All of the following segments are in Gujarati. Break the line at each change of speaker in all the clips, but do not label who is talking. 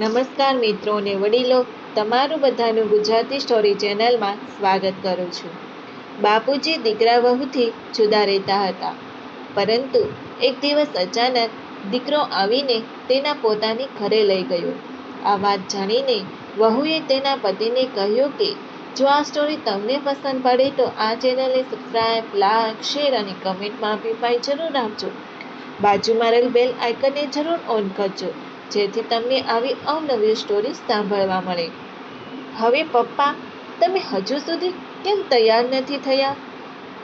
નમસ્કાર મિત્રો અને વડીલો, તમારું બધાનું ગુજરાતી સ્ટોરી ચેનલમાં સ્વાગત કરું છું. બાપુજી દીકરા વહુથી જુદા રહેતા હતા, પરંતુ એક દિવસ અચાનક દીકરો આવીને તેના પોતાની ઘરે લઈ ગયો. આ વાત જાણીને વહુએ તેના પતિને કહ્યું કે જો આ સ્ટોરી તમને પસંદ પડે તો આ ચેનલને સબસ્ક્રાઈબ, લાઈક, શેર અને કમેન્ટમાં અભિપ્રાય જરૂર આપજો. બાજુમાં રહેલ બેલ આઇકનને જરૂર ઓન કરજો, જેથી તમને આવી અવનવી સ્ટોરી સાંભળવા મળે. હવે પપ્પા, તમે હજુ સુધી કેમ તૈયાર નથી થયા?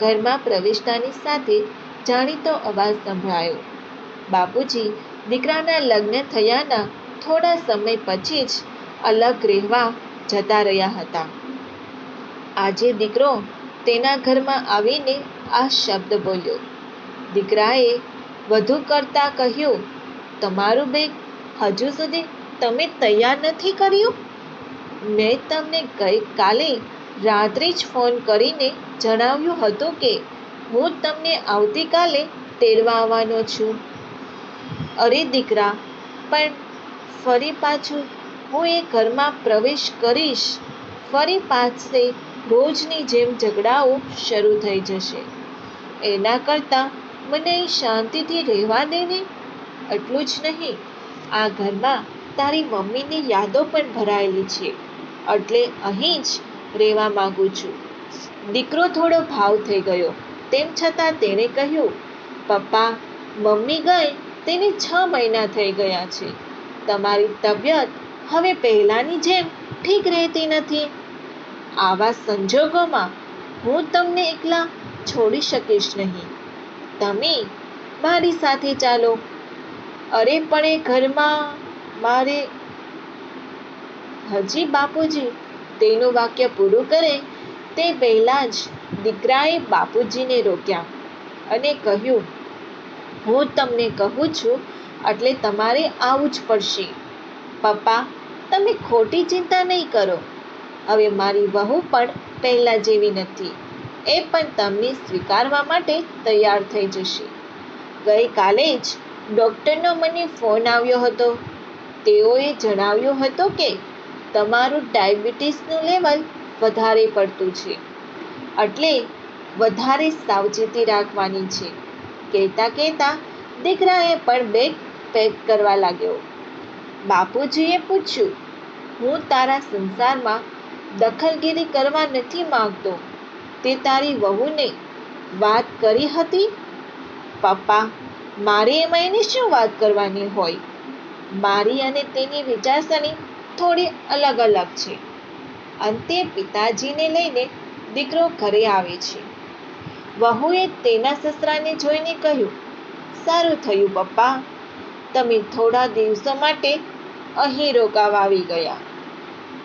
ઘરમાં પ્રવેશતાની સાથે જાણીતો અવાજ સંભળાયો. બાપુજી દીકરાના લગ્ન થયાના થોડા સમય પછી જ અલગ રહેવા જતા રહ્યા હતા. આજે દીકરો તેના ઘરમાં આવીને આ શબ્દ બોલ્યો. દીકરાએ વધુ કરતા કહ્યું, તમારું બેગ હજુ સુધી તમે તૈયાર નથી કર્યું? મેં તમને ગઈકાલે રાત્રે જ ફોન કરીને જણાવ્યું હતું કે હું તમને આવતીકાલે તેડવા આવવાનો છું. અરે દીકરા, પણ ફરી પાછું હું એ ઘરમાં પ્રવેશ કરીશ, ફરી પાસે રોજની જેમ ઝઘડાઓ શરૂ થઈ જશે. એના કરતાં મને અહીં શાંતિથી રહેવા દે ને. એટલું જ નહીં, આ ઘરમાં તારી મમ્મીની યાદો પણ ભરાયેલી છે, એટલે અહીં જ રહેવા માંગુ છું. દીકરો થોડો ભાવ થઈ ગયો, તેમ છતાં તેણે કહ્યું, પપ્પા, મમ્મી ગઈ તેને 6 મહિના થઈ ગયા છે. તમારી તબિયત હવે પહેલાની જેમ ઠીક રહેતી નથી. આવા સંજોગોમાં હું તમને એકલા છોડી શકીશ નહીં. તમે મારી સાથે ચાલો. અરે પણ એ ઘરમાં મારે... હજી બાપુજી તેનું વાક્ય પૂરું કરે તે પહેલાં જ દીકરાએ બાપુજીને રોક્યા અને કહ્યું, હું તમને કહું છું એટલે તમારે આવવું જ પડશે. પપ્પા, તમે ખોટી ચિંતા નહીં કરો. હવે મારી વહુ પણ પહેલાં જેવી નથી. એ પણ તમને સ્વીકારવા માટે તૈયાર થઈ જશે. ગઈકાલે જ ડૉક્ટરનો મને ફોન આવ્યો હતો. તેઓએ જણાવ્યું હતું કે તમારું ડાયાબિટીસનું લેવલ વધારે પડતું છે, એટલે વધારે સાવચેતી રાખવાની છે. કહેતા દીકરાએ પણ બેગ પેક કરવા લાગ્યો. બાપુજીએ પૂછ્યું, હું તારા સંસારમાં દખલગીરી કરવા નથી માંગતો. તે તારી વહુને વાત કરી હતી? પપ્પા, મારે એમાં એની શું વાત કરવાની હોય? મારી અને તેની વિચારસરણી થોડી અલગ છે. અંતે પિતાજીને લઈને દીકરો ઘરે આવે છે. વહુએ તેના સસરાને જોઈને કહ્યું, સારું થયું પપ્પા, તમે થોડા દિવસો માટે અહીં રોકાવા આવી ગયા.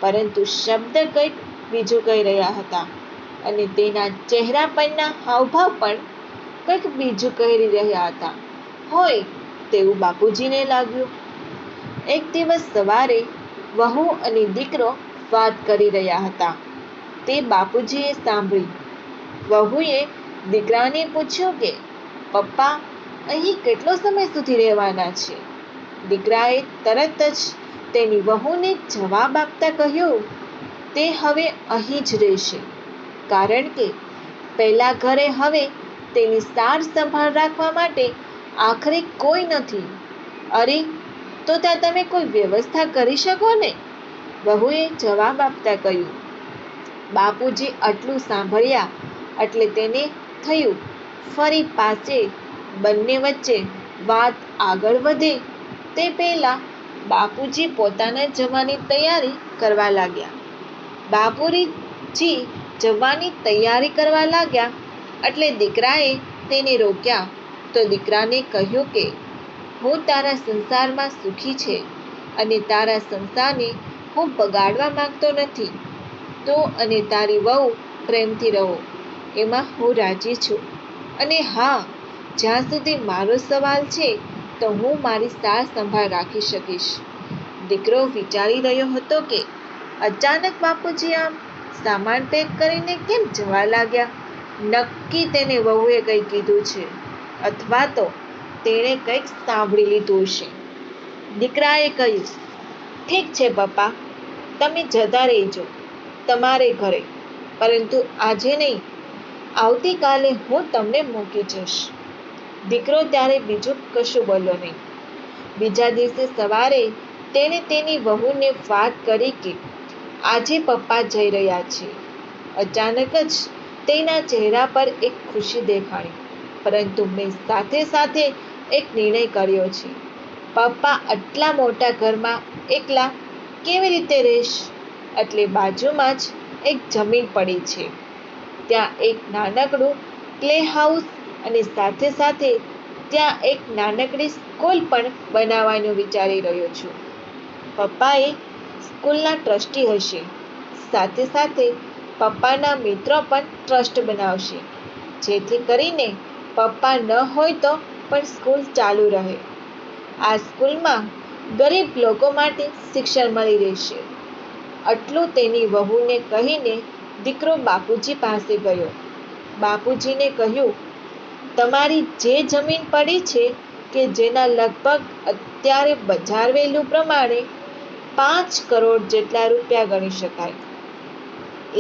પરંતુ શબ્દ કંઈક બીજું કહી રહ્યા હતા અને તેના ચહેરા પરના હાવભાવ પણ કંઈક બીજું કહી રહ્યા હતા હોય તેવું બાપુજીને લાગ્યું. એક દિવસ સવારે વહુ અને દીકરો વાત કરી રહ્યા હતા. તે બાપુજીએ સાંભળી. વહુએ દીકરાને પૂછ્યું કે પપ્પા, અહીં કેટલો સમય સુધી રહેવાના છે? દીકરાએ તરત જ તેની વહુને જવાબ આપતા કહ્યું, તે હવે અહીં જ રહેશે, કારણ કે પહેલા ઘરે હવે તેની સાર સંભાળ રાખવા માટે આખરે કોઈ નથી. અરે, તો ત્યાં તમે કોઈ વ્યવસ્થા કરી શકો ને? વહુએ જવાબ આપતા કહ્યું. બાપુજી આટલું સાંભળ્યા એટલે તેને થયું ફરી પાસે બંને વચ્ચે વાત આગળ વધે તે પહેલા બાપુજી પોતાના જવાની તૈયારી કરવા લાગ્યા. બાપુજી જવાની તૈયારી કરવા લાગ્યા એટલે દીકરાએ તેને રોક્યા તો દીકરાને કહ્યું કે હું તારા સંસારમાં સુખી છે અને તારા સંસારને હું બગાડવા માંગતો નથી. તો અને તારી વહુ પ્રેમથી રહો, એમાં હું રાજી છું. અને હા, જ્યાં સુધી મારો સવાલ છે તો હું મારી સાર સંભાળ રાખી શકીશ. દીકરો વિચારી રહ્યો હતો કે અચાનક બાપુજી આમ સામાન પેક કરીને કેમ જવા લાગ્યા. નક્કી તેને વહુએ કંઈ કીધું છે, અથવા તો તેણે કંઈક સાંભળી લીધું હશે. દીકરાએ કહ્યું, ઠીક છે પપ્પા, તમે જતા રહેજો તમારે ઘરે, પરંતુ આજે નહીં, આવતીકાલે હું તમને મૂકી જઈશ. દીકરો ત્યારે બીજું કશું બોલ્યો નહીં. બીજા દિવસે સવારે તેણે તેની વહુને વાત કરી કે આજે પપ્પા જઈ રહ્યા છે. અચાનક જ તેના ચહેરા પર એક ખુશી દેખાણી, પરંતુ મેં સાથે સાથે એક નિર્ણય કર્યો છે. પપ્પા આટલા મોટા ઘરમાં એકલા કેવી રીતે રહેશ? એટલે બાજુમાં જ એક જમીન પડી છે, ત્યાં એક નાનકડું પ્લે હાઉસ અને સાથે સાથે ત્યાં એક નાનકડી સ્કૂલ પણ બનાવવાનું વિચારી રહ્યો છું. પપ્પાએ સ્કૂલના ટ્રસ્ટી હશે, સાથે સાથે પપ્પાના મિત્રો પણ ટ્રસ્ટ બનાવશે, જેથી કરીને પપ્પા ન હોય તો પણ સ્કૂલ ચાલુ રહે. આ સ્કૂલમાં ગરીબ લોકો માટે શિક્ષણ મળી રહેશે. આટલું તેની વહુને કહીને દીકરો બાપુજી પાસે ગયો. બાપુજીને કહ્યું, તમારી જે જમીન પડી છે કે જેના લગભગ અત્યારે બજાર વેલ્યુ પ્રમાણે 5 કરોડ જેટલા રૂપિયા ગણી શકાય,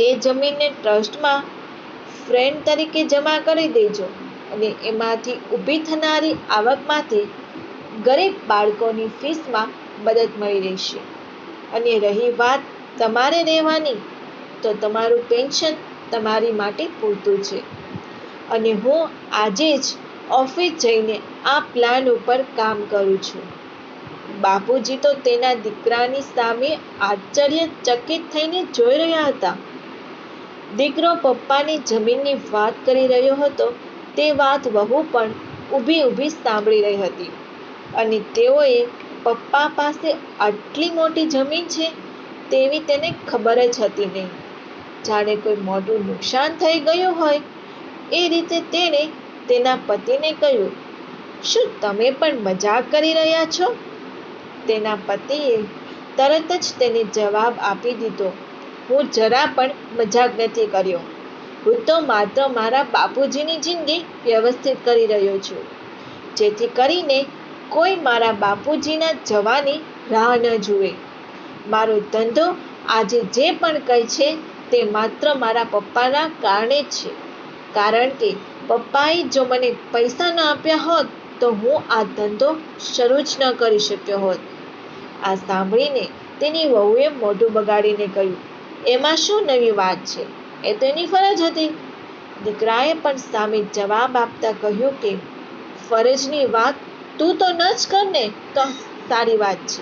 એ જમીનને ટ્રસ્ટમાં ફ્રેન્ડ તરીકે જમા કરી દેજો અને એમાંથી ઊભી થનારી આવકમાંથી ગરીબ બાળકોની ફીસમાં મદદ મળી રહેશે. અને રહી વાત તમારે રહેવાની, તો તમારું પેન્શન તમારી માટે પૂરતું છે. અને હું આજે જ ઓફિસ જઈને આ પ્લાન ઉપર કામ કરું છું. બાપુજી તો તેના દીકરાની સામે આશ્ચર્યચકિત થઈને જોઈ રહ્યા હતા. દીકરો પપ્પાની જમીનની વાત કરી રહ્યો હતો, તે વાત વહુ પણ ઊભી સાંભળી રહી હતી. અને તેઓએ પપ્પા પાસે આટલી મોટી જમીન છે તેવી તેને ખબર જ હતી નહીં. જાણે કોઈ મોટું નુકસાન થઈ ગયું હોય એ રીતે તેણે તેના પતિને કહ્યું, શું તમે પણ મજાક કરી રહ્યા છો? તેના પતિએ તરત જ તેને જવાબ આપી દીધો, હું જરા પણ મજાક નથી કર્યો. હું તો માત્ર મારા બાપુજીની જિંદગી વ્યવસ્થિત કરી રહ્યો છું, જેથી કરીને કોઈ મારા બાપુજીના જવાની રાહ ન જુએ. મારો ધંધો આજે જે પણ કંઈ છે તે માત્ર મારા પપ્પાના કારણે જ છે, કારણ કે પપ્પાએ જો મને પૈસા ન આપ્યા હોત તો હું આ ધંધો શરૂ જ ન કરી શક્યો હોત. આ સાંભળીને તેની વહુએ મોઢું બગાડીને કહ્યું, એમાં શું નવી વાત છે? એ તો એની ફરજ હતી. દીકરાએ પણ સામે જવાબ આપતા કહ્યું કે ફરજની વાત તું તો ન જ કર ને તો સારી વાત છે.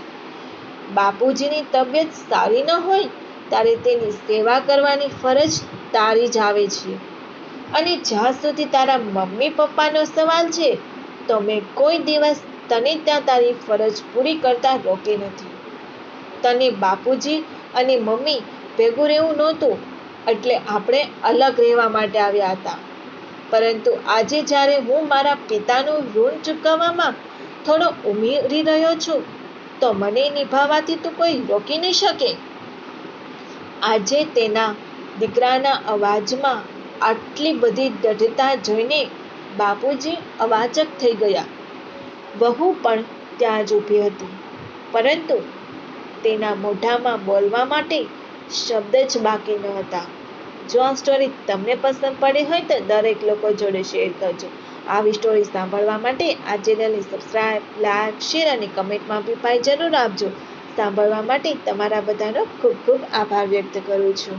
બાપુજીની તબિયત સારી ન હોય ત્યારે તેની સેવા કરવાની ફરજ તારી જ આવે છે. અને જ્યાં સુધી તારા મમ્મી પપ્પાનો સવાલ છે તો મેં કોઈ દિવસ તને ત્યાં તારી ફરજ પૂરી કરતા રોકી નથી. તને બાપુજી અને મમ્મી ભેગું રહેવું નહોતું, એટલે આપણે અલગ રહેવા માટે આવ્યા હતા. પરંતુ આજે જ્યારે હું મારા પિતાનું ઋણ ચૂકવવામાં થોડો ઉમેરી રહ્યો છું, તો મને નિભાવવાથી તો કોઈ રોકી નહીં શકે. આજે તેના દીકરાના અવાજમાં આટલી બધી દૃઢતા જોઈને બાપુજી અવાચક થઈ ગયા. વહુ પણ ત્યાં જ ઊભી હતી, પરંતુ તેના મોઢામાં બોલવા માટે શબ્દ જ બાકી ન હતા. જો આ સ્ટોરી તમને પસંદ પડી હોય તો દરેક લોકો જોડે શેર કરજો. આવી સ્ટોરી સાંભળવા માટે આ ચેનલને સબસ્ક્રાઇબ, લાઈક, શેર અને કમેન્ટમાં અભિપ્રાય જરૂર આપજો. સાંભળવા માટે તમારા બધાનો ખૂબ ખૂબ આભાર વ્યક્ત કરું છું.